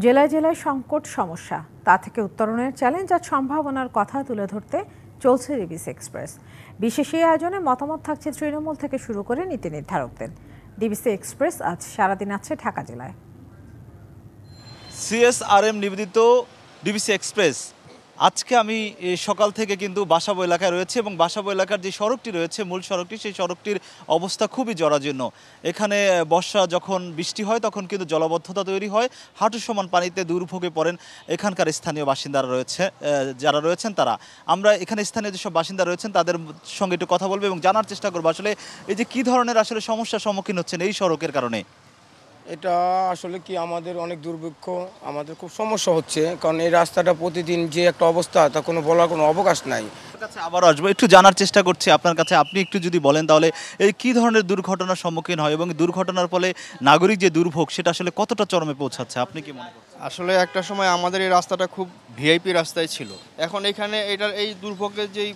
জেলায় জেলায় সংকট সমস্যা, তা থেকে উত্তরণের চ্যালেঞ্জ আর সম্ভাবনার কথা তুলে ধরতে চলছে ডিবিসি এক্সপ্রেস। বিশেষ এই আয়োজনে মতামত থাকছে তৃণমূল থেকে শুরু করে নীতি নির্ধারকদের। ডিবিসি এক্সপ্রেস আজ সারাদিন আছে ঢাকা জেলায়। সিএসআরএম নিবেদিত ডিবিসি এক্সপ্রেস আজকে আমি সকাল থেকে কিন্তু বাসাবো এলাকায় রয়েছে এবং বাসাবো এলাকার যে সড়কটি রয়েছে, মূল সড়কটি, সেই সড়কটির অবস্থা খুবই জরাজীর্ণ। এখানে বর্ষা যখন বৃষ্টি হয় তখন কিন্তু জলাবদ্ধতা তৈরি হয়, হাঁটু সমান পানিতে দুর্ভোগে পড়েন এখানকার স্থানীয় বাসিন্দারা রয়েছে, যারা রয়েছেন তারা। আমরা এখানে স্থানীয় যেসব বাসিন্দা রয়েছেন তাদের সঙ্গে একটু কথা বলবো এবং জানার চেষ্টা করবো আসলে এই যে কী ধরনের আসলে সমস্যার সম্মুখীন হচ্ছেন এই সড়কের কারণে। এটা আসলে কি আমাদের অনেক দুর্ভিক্ষ, আমাদের খুব সমস্যা হচ্ছে, কারণ এই রাস্তাটা প্রতিদিন যে একটা অবস্থা তা কোনো বলার কোনো অবকাশ নাই। আবারও আসবো, একটু জানার চেষ্টা করছি আপনার কাছে, আপনি একটু যদি বলেন তাহলে এই কী ধরনের দুর্ঘটনার সম্মুখীন হয় এবং দুর্ঘটনার ফলে নাগরিক যে দুর্ভোগ সেটা আসলে কতটা চরমে পৌঁছাচ্ছে, আপনি কি মনে করেন? আসলে একটা সময় আমাদের এই রাস্তাটা খুব ভিআইপি রাস্তায় ছিল, এখন এখানে এটার এই দুর্ভোগের যেই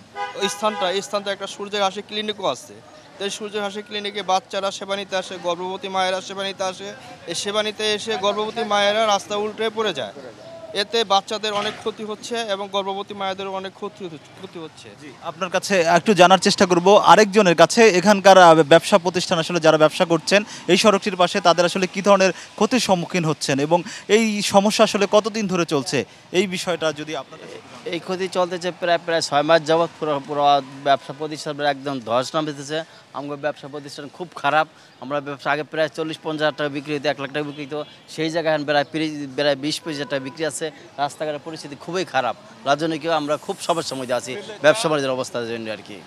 স্থানটা একটা সূর্যের হাসি ক্লিনিকও আছে। এই সূর্যের হাসি ক্লিনিকে বাচ্চারা সেবা নিতে আসে, গর্ভবতী মায়েরা সেবা নিতে আসে। এই সেবা নিতে এসে গর্ভবতী মায়েরা রাস্তা উল্টে পড়ে যায়, এতে বাচ্চাদের অনেক ক্ষতি হচ্ছে এবং গর্ভবতী মায়েদের অনেক ক্ষতি হচ্ছে। আপনার কাছে একটু জানার চেষ্টা করব আরেকজনের কাছে, এখানকার ব্যবসা প্রতিষ্ঠান আসলে যারা ব্যবসা করছেন এই সড়কটির পাশে, তাদের আসলে কী ধরনের ক্ষতির সম্মুখীন হচ্ছেন এবং এই সমস্যা আসলে কতদিন ধরে চলছে, এই বিষয়টা যদি আপনার কাছে। এই ক্ষতি চলতেছে প্রায় 6 মাস যাবৎ। পুরো ব্যবসা প্রতিষ্ঠান একদম ধস নামতেছে। আমাদের ব্যবসা প্রতিষ্ঠান খুব খারাপ। আমরা ব্যবসা আগে প্রায় 40-50 হাজার টাকা বিক্রি হতো, 1 লাখ টাকা বিক্রি হতো, সেই জায়গায় এখন প্রায় 20-25 হাজার টাকা বিক্রি আছে। রাস্তাঘাটের পরিস্থিতি খুবই খারাপ, রাজনৈতিক আমরা খুব সমস্যার মধ্যে আছি ব্যবসা বাণিজ্যের অবস্থার জন্য আর কি।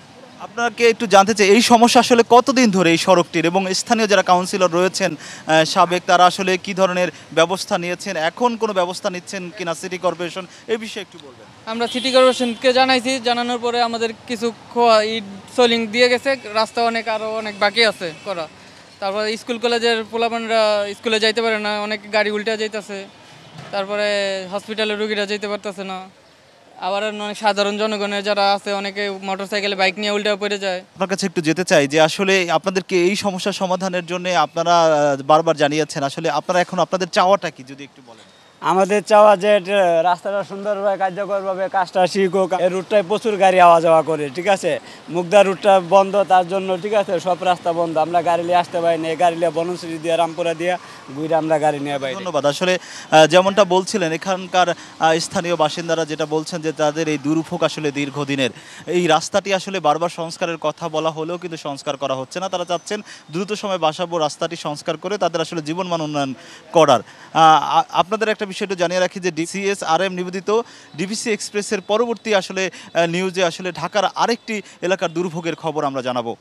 আপনাকে একটু জানতে চাই এই সমস্যা আসলে কতদিন ধরে এই সড়কটির, এবং স্থানীয় যারা কাউন্সিলর রয়েছেন সাবেক, তারা আসলে কি ধরনের ব্যবস্থা নিয়েছেন, এখন কোনো ব্যবস্থা নিচ্ছেন কিনা সিটি কর্পোরেশন, এই বিষয়ে একটু বলবেন। আমরা সিটি কর্পোরেশনকে জানাইছি, জানানোর পরে আমাদের কিছু ইট সোলিং দিয়ে গেছে, রাস্তা আরও অনেক বাকি আছে করা। তারপরে স্কুল কলেজের পোলাপানরা স্কুলে যাইতে পারে না, অনেক গাড়ি উল্টে যাইতেছে। তারপরে হসপিটালের রুগীরা যেতে পারতেছে না। আবার অনেক সাধারণ জনগণের যারা আছে, অনেকে মোটরসাইকেলে বাইক নিয়ে উল্টে পড়ে যায়। আপনার কাছে একটু যেতে চাই যে আসলে আপনাদেরকে এই সমস্যার সমাধানের জন্য আপনারা বারবার জানিয়েছেন, আসলে আপনারা এখন আপনাদের চাওয়াটা কি যদি একটু বলেন। আমাদের চাওয়া যে রাস্তাটা সুন্দরভাবে কার্যকরভাবে কাজটা শিখুক। এই রুটটায় প্রচুর গাড়ি আওয়া যাওয়া করে, ঠিক আছে। মুগদা রুটটা বন্ধ, তার জন্য ঠিক আছে সব রাস্তা বন্ধ, আমরা গাড়ি নিয়ে আসতে পারি না। এই গাড়ি নিয়ে বনশ্রী দিয়ে রামপুরা দিয়ে ঘুরে আমরা গাড়ি নিয়ে পাই। ধন্যবাদ। আসলে যেমনটা বলছিলেন এখানকার স্থানীয় বাসিন্দারা যেটা বলছেন যে তাদের এই দুর্ভোগ আসলে দীর্ঘদিনের। এই রাস্তাটি আসলে বারবার সংস্কারের কথা বলা হলেও কিন্তু সংস্কার করা হচ্ছে না। তারা চাচ্ছেন দ্রুত সময় বাসাবো রাস্তাটি সংস্কার করে তাদের আসলে জীবনমান উন্নয়ন করার। আপনাদের একটা বিষয়টা জানিয়ে রাখি যে সিএসআরএম নিবেদিত ডিবিসি এক্সপ্রেসের পরবর্তী আসলে নিউজে আসলে ঢাকার আরেকটি এলাকার দুর্ভোগের খবর আমরা জানাবো।